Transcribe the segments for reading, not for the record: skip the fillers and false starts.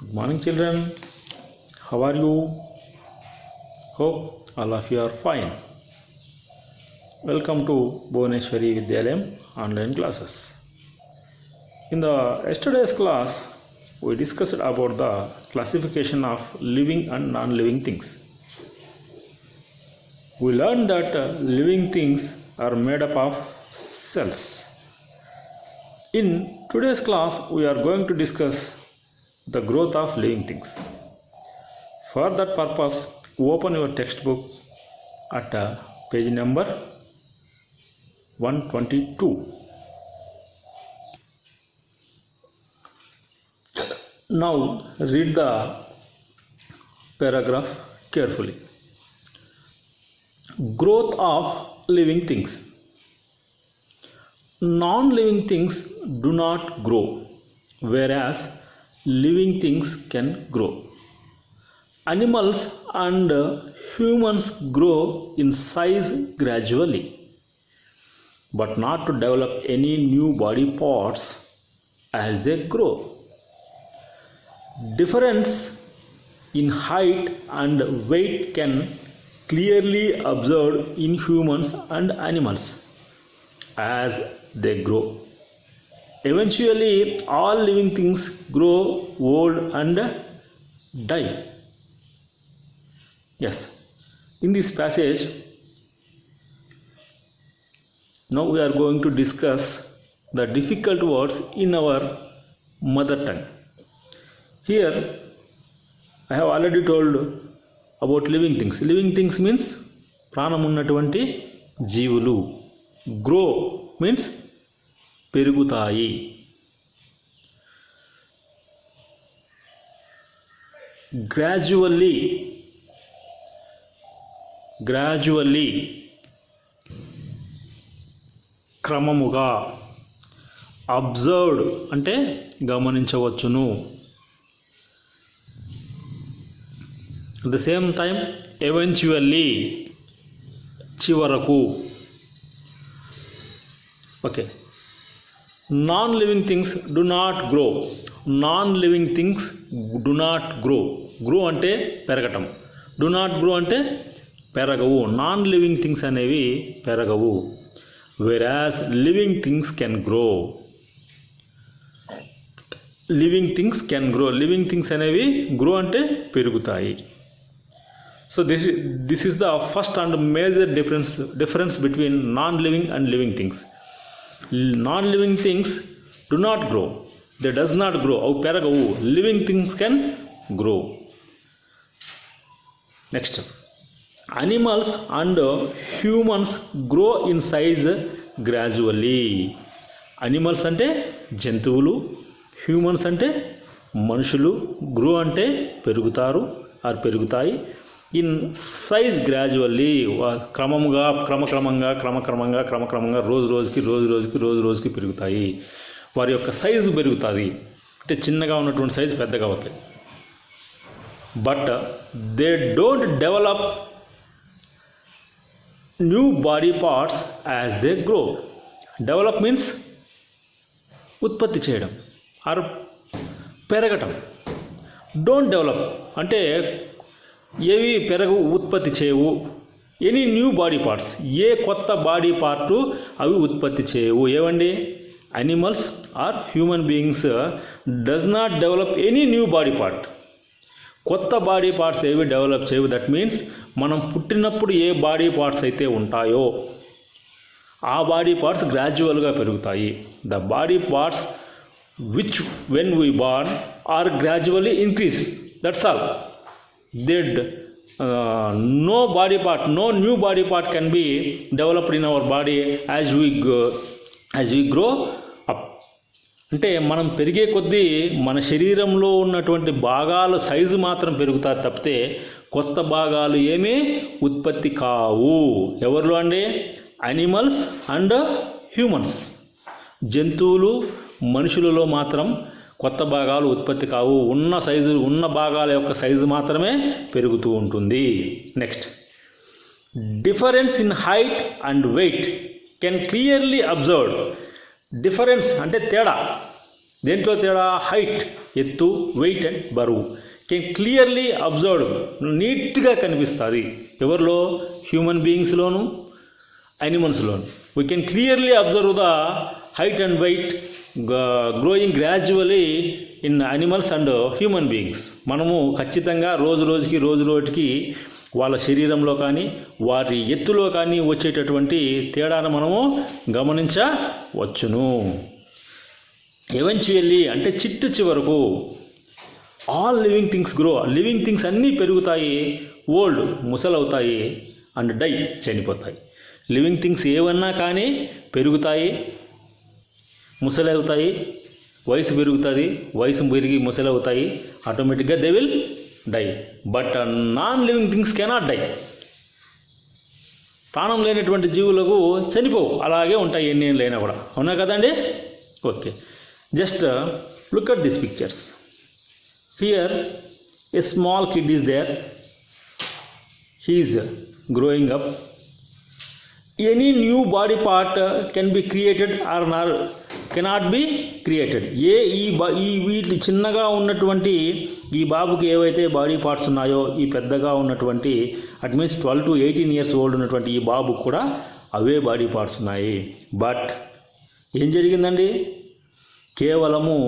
Good morning, children. How are you? Hope all of you are fine. Welcome to Bhuvaneshwari Vidyalayam online classes. In the yesterday's class, we discussed about the classification of living and non-living things. We learned that living things are made up of cells. In today's class, we are going to discuss the growth of living things. For that purpose, open your textbook at page number 122. Now read the paragraph carefully. Growth of living things. Non-living things do not grow, whereas living things can grow. Animals and humans grow in size gradually, but not to develop any new body parts as they grow. Difference in height and weight can clearly observed in humans and animals as they grow. Eventually, all living things grow old and die. Yes, in this passage, now we are going to discuss the difficult words in our mother tongue. Here, I have already told about living things. Living things means ప్రాణం ఉన్నటువంటి జీవులు. Grow means పెరుగుతాయి. Gradually క్రమముగా. Observed అంటే గమనించవచ్చును. At the same time, eventually చివరకు. Okay. Non-living things do not grow. Non-living things do not grow. Grow అంటే పెరగటం. Do not grow అంటే పెరగవు. Non-living things అనేవి పెరగవు. Whereas living things can grow. Living things can grow. Living things అనేవి grow అంటే పెరుగుతాయి. So this is the first and major difference between non-living and living things. Non-living things do not grow. They does not grow. అవి పెరగవు. Living things can grow. Next. Animals and humans grow in size gradually. Animals అంటే జంతువులు, humans అంటే మనుషులు. Grow అంటే పెరుగుతారు are పెరుగుతాయి. In size gradually క్రమక్రమంగా రోజు రోజుకి పెరుగుతాయి. వారి యొక్క సైజు పెరుగుతుంది. అంటే చిన్నగా ఉన్నటువంటి సైజు పెద్దగా అవుతాయి. But they don't develop new body parts as they grow. Develop means ఉత్పత్తి చేయడం ఆర్ పెరగటం. డోంట్ డెవలప్ అంటే ఏవి పెరగవు, ఉత్పత్తి చేయవు. ఎనీ న్యూ బాడీ పార్ట్స్, ఏ కొత్త బాడీ పార్టు అవి ఉత్పత్తి చేయవు. ఏవండి? Animals are human beings does not develop any new body part. కొత్త బాడీ పార్ట్స్ ఏవి డెవలప్ చేయవు. దట్ మీన్స్ మనం పుట్టినప్పుడు ఏ బాడీ పార్ట్స్ అయితే ఉంటాయో ఆ బాడీ పార్ట్స్ గ్రాడ్యువల్గా పెరుగుతాయి. The body parts which when we born are gradually increase. That's all. No body part, no new body part can be developed in our body as we grow up. అంటే మనం పెరిగే కొద్దీ మన శరీరంలో ఉన్నటువంటి భాగాల సైజు మాత్రం పెరుగుతాయి తప్పితే కొత్త భాగాలు ఏమీ ఉత్పత్తి కావు. ఎవరిలో అండి? Animals and humans. జంతువులు, మనుషులలో మాత్రం కొత్త భాగాలు ఉత్పత్తి కావు. ఉన్న భాగాల యొక్క సైజు మాత్రమే పెరుగుతూ ఉంటుంది. Next. Difference in height and weight can clearly observed. Difference అంటే తేడా. దేంట్లో తేడా? హైట్, ఎత్తు, వెయిట్ అండ్ బరువు. కెన్ క్లియర్లీ అబ్జర్వ్డ్, నీట్గా కనిపిస్తుంది. ఎవరిలో? హ్యూమన్ బీయింగ్స్లోను, యానిమల్స్లోను. We can clearly observe the height and weight growing gradually in animals and human beings. మనము ఖచ్చితంగా రోజు రోజుకి వాళ్ళ శరీరంలో కానీ వారి ఎత్తులో కానీ వచ్చేటటువంటి తేడాను మనము గమనించవచ్చును. ఎవెన్చువల్లీ అంటే చివరకు all living things grow, living things అన్నీ పెరుగుతాయి, ఓల్డ్ ముసలవుతాయి, అండ్ డై చనిపోతాయి. లివింగ్ థింగ్స్ ఏవన్నా కానీ పెరుగుతాయి, ముసలవుతాయి, వయసు పెరుగుతుంది, వయసు పెరిగి ముసలవుతాయి, ఆటోమేటిక్గా they will die. But non living things cannot die. ప్రాణం లేనటువంటి జీవులకు చనిపోవు, అలాగే ఉంటాయి ఎన్ని ఏళ్ళైనా కూడా. అవునా కదండి? Okay, just look at this pictures. Here a small kid is there, he is growing up. Any new body part can be created or cannot be created. ఈ వీటి చిన్నగా ఉన్నటువంటి ఈ బాబుకి ఏవైతే బాడీ పార్ట్స్ ఉన్నాయో, ఈ పెద్దగా ఉన్నటువంటి at means 12 to 18 years old ఉన్నటువంటి ఈ బాబుకు కూడా అవే బాడీ పార్ట్స్ ఉన్నాయి. బట్ ఏం జరిగిందండి? కేవలము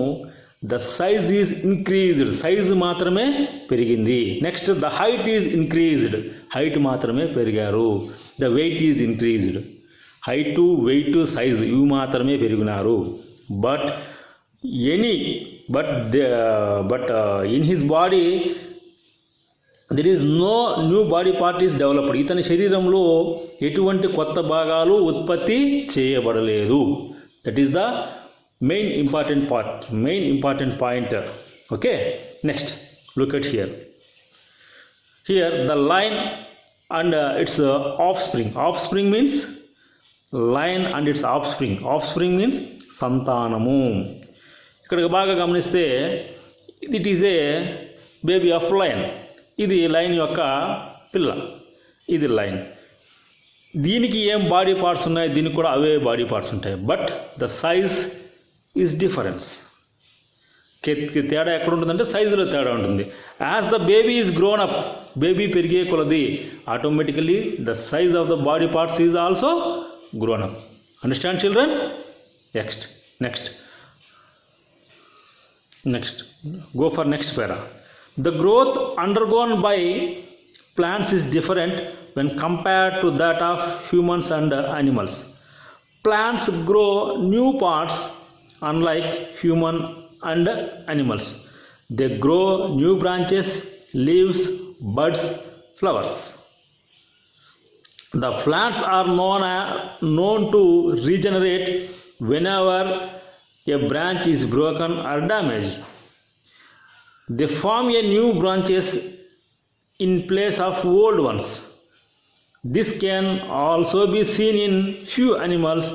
the size is increased, size మాత్రమే పెరిగింది. Next the height is increased, height మాత్రమే పెరిగారు. The weight is increased, height, weight, size ఇవి మాత్రమే పెరిగినారు. But in his body there is no new body part is developed. ఇతని శరీరంలో ఎటువంటి కొత్త భాగాలు ఉత్పత్తి చేయబడలేదు. That is the main important point. Okay, next look at here. The line and it's offspring. Offspring means line and it's offspring. Offspring means సంతానము. ఇక్కడికి బాగా గమనిస్తే it is a baby of line. ఇది లైన్ యొక్క పిల్ల, ఇది line. దీనికి ఏం బాడీ పార్ట్స్ ఉన్నాయి, దీనికి కూడా అవే బాడీ పార్ట్స్ ఉంటాయి. But the size is difference. తేడా ఎక్కడ ఉంటుందంటే సైజులో తేడా ఉంటుంది. As the baby is grown up, baby పెరిగే కొలది automatically the size of the body parts is also grown up. Understand children? Next go for next para. The growth undergone by plants is different when compared to that of humans and animals. Plants grow new parts unlike human and animals. They grow new branches, leaves, buds, flowers. The plants are known to regenerate whenever a branch is broken or damaged. They form a new branches in place of old ones. This can also be seen in few animals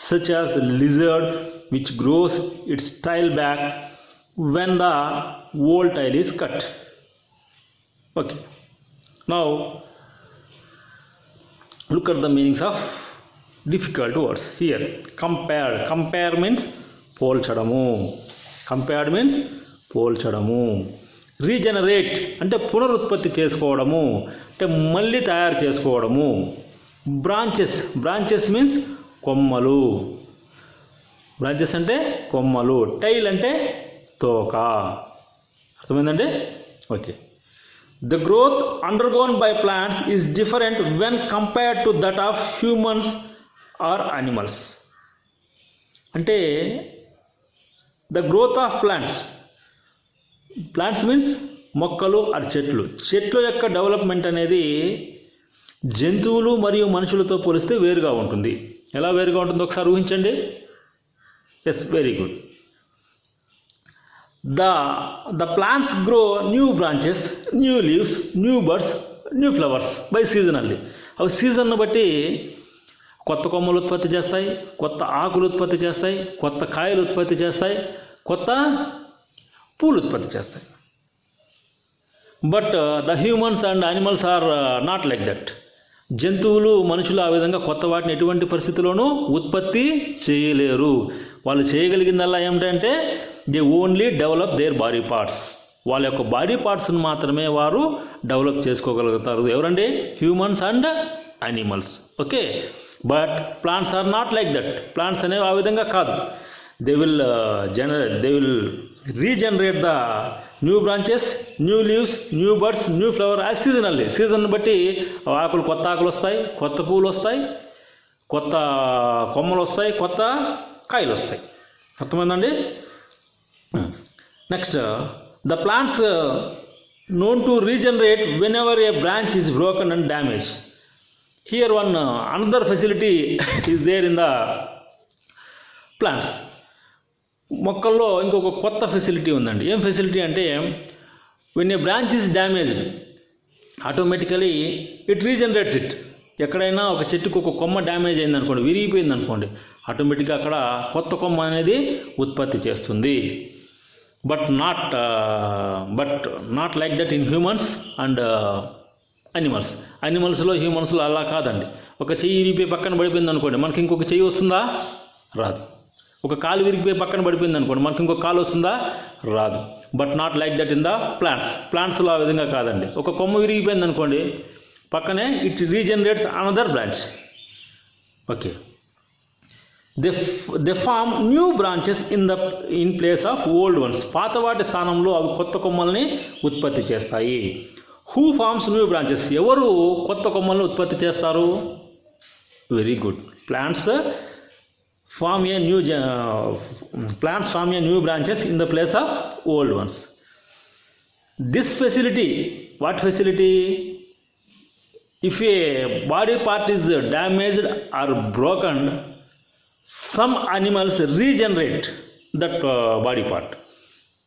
such as lizard, which grows its tail back when the old tail is cut. Okay, now look at the meanings of difficult words here. Compare means పోల్చడము. Compared means పోల్చడము. Regenerate అంటే పునరుత్పత్తి చేసుకోవడము, అంటే మళ్ళీ తయారు చేసుకోవడము. Branches means కొమ్మలు. బ్రాంచెస్ అంటే కొమ్మలు. టైల్ అంటే తోక. అర్థమైందండి? Okay. The growth undergone by plants is different when compared to that of humans or animals. అంటే the growth of plants means మొక్కలు ఆర్ చెట్ల యొక్క డెవలప్మెంట్ అనేది జంతువులు మరియు మనుషులతో పోలిస్తే వేరుగా ఉంటుంది. ఎలా వేరుగా ఉంటుందో ఒకసారి ఊహించండి. Yes, very good. The plants grow new branches, new leaves, new birds, new flowers by seasonally. అవి సీజన్ను బట్టి కొత్త కొమ్మలు ఉత్పత్తి చేస్తాయి, కొత్త ఆకులు ఉత్పత్తి చేస్తాయి, కొత్త కాయలు ఉత్పత్తి చేస్తాయి, కొత్త పూలు ఉత్పత్తి చేస్తాయి. But the humans and animals are not like that. జంతువులు, మనుషులు ఆ విధంగా కొత్త వాటిని ఎటువంటి పరిస్థితుల్లోనూ ఉత్పత్తి చేయలేరు. వాళ్ళు చేయగలిగిందల్లా ఏమిటంటే they only develop their body parts. వాళ్ళ యొక్క బాడీ పార్ట్స్ని మాత్రమే వారు డెవలప్ చేసుకోగలుగుతారు. ఎవరండి? Humans and animals. Okay, but plants are not like that. Plants అనేవి ఆ విధంగా కాదు. They will regenerate the new branches, new leaves, new birds, new flower as seasonally. Season బట్టి ఆకులు, కొత్త ఆకులు వస్తాయి, కొత్త పువ్వులు వస్తాయి, కొత్త కొమ్మలు వస్తాయి, కొత్త కాయలు వస్తాయి. అర్థమైందండి? Next, the plants known to regenerate whenever a branch is broken and damaged. Here another facility is there in the plants. మొక్కల్లో ఇంకొక కొత్త ఫెసిలిటీ ఉందండి. ఏం ఫెసిలిటీ అంటే, when a branch is damaged, automatically it regenerates it. ఎక్కడైనా ఒక చెట్టుకు ఒక కొమ్మ డ్యామేజ్ అయింది అనుకోండి, విరిగిపోయింది అనుకోండి, ఆటోమేటిక్గా అక్కడ కొత్త కొమ్మ అనేది ఉత్పత్తి చేస్తుంది. But not like that in humans and animals. యానిమల్స్లో, హ్యూమన్స్లో అలా కాదండి. ఒక చెయ్యి విరిగిపోయి పక్కన పడిపోయింది అనుకోండి, మనకి ఇంకొక చెయ్యి వస్తుందా? రాదు. ఒక కాలు విరిగిపోయి పక్కన పడిపోయింది అనుకోండి, మనకి ఇంకొక కాలు వస్తుందా? రాదు. But not like that in the plants. ప్లాంట్స్లో ఆ విధంగా కాదండి. ఒక కొమ్మ విరిగిపోయింది అనుకోండి, పక్కనే it regenerates another branch. Okay, they form new branches in place of old ones. పాత వాటి స్థానంలో అవి కొత్త కొమ్మల్ని ఉత్పత్తి చేస్తాయి. Who forms new branches? ఎవరు కొత్త కొమ్మల్ని ఉత్పత్తి చేస్తారు? Very good. Plants form a new branches in the place of old ones. This facility, what facility? If a body part is damaged or broken, some animals regenerate that body part.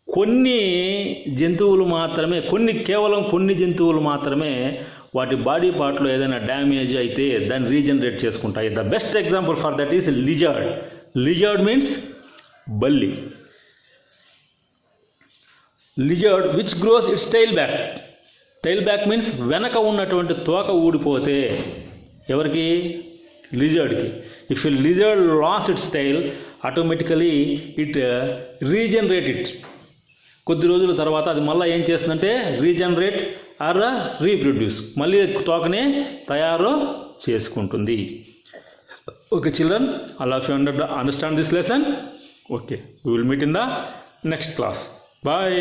కొన్ని జంతువులు మాత్రమే, కేవలం కొన్ని జంతువులు మాత్రమే వాటి body పార్ట్లో ఏదైనా డ్యామేజ్ అయితే దాన్ని రీజనరేట్ చేసుకుంటాయి. The best example for that is lizard. Lizard means బల్లి. Lizard which grows its tail back. Tail back means వెనక ఉన్నటువంటి తోక ఊడిపోతే, ఎవరికి? లిజర్డ్కి. If a lizard loss its tail, automatically it regenerate it. కొద్ది రోజుల తర్వాత అది మళ్ళీ ఏం చేస్తుందంటే రీజనరేట్ ఆర్ రీప్రొడ్యూస్, మళ్ళీ తోకనే తయారు చేసుకుంటుంది. Okay children, all of you understand this lesson? Okay, we will meet in the next class. Bye.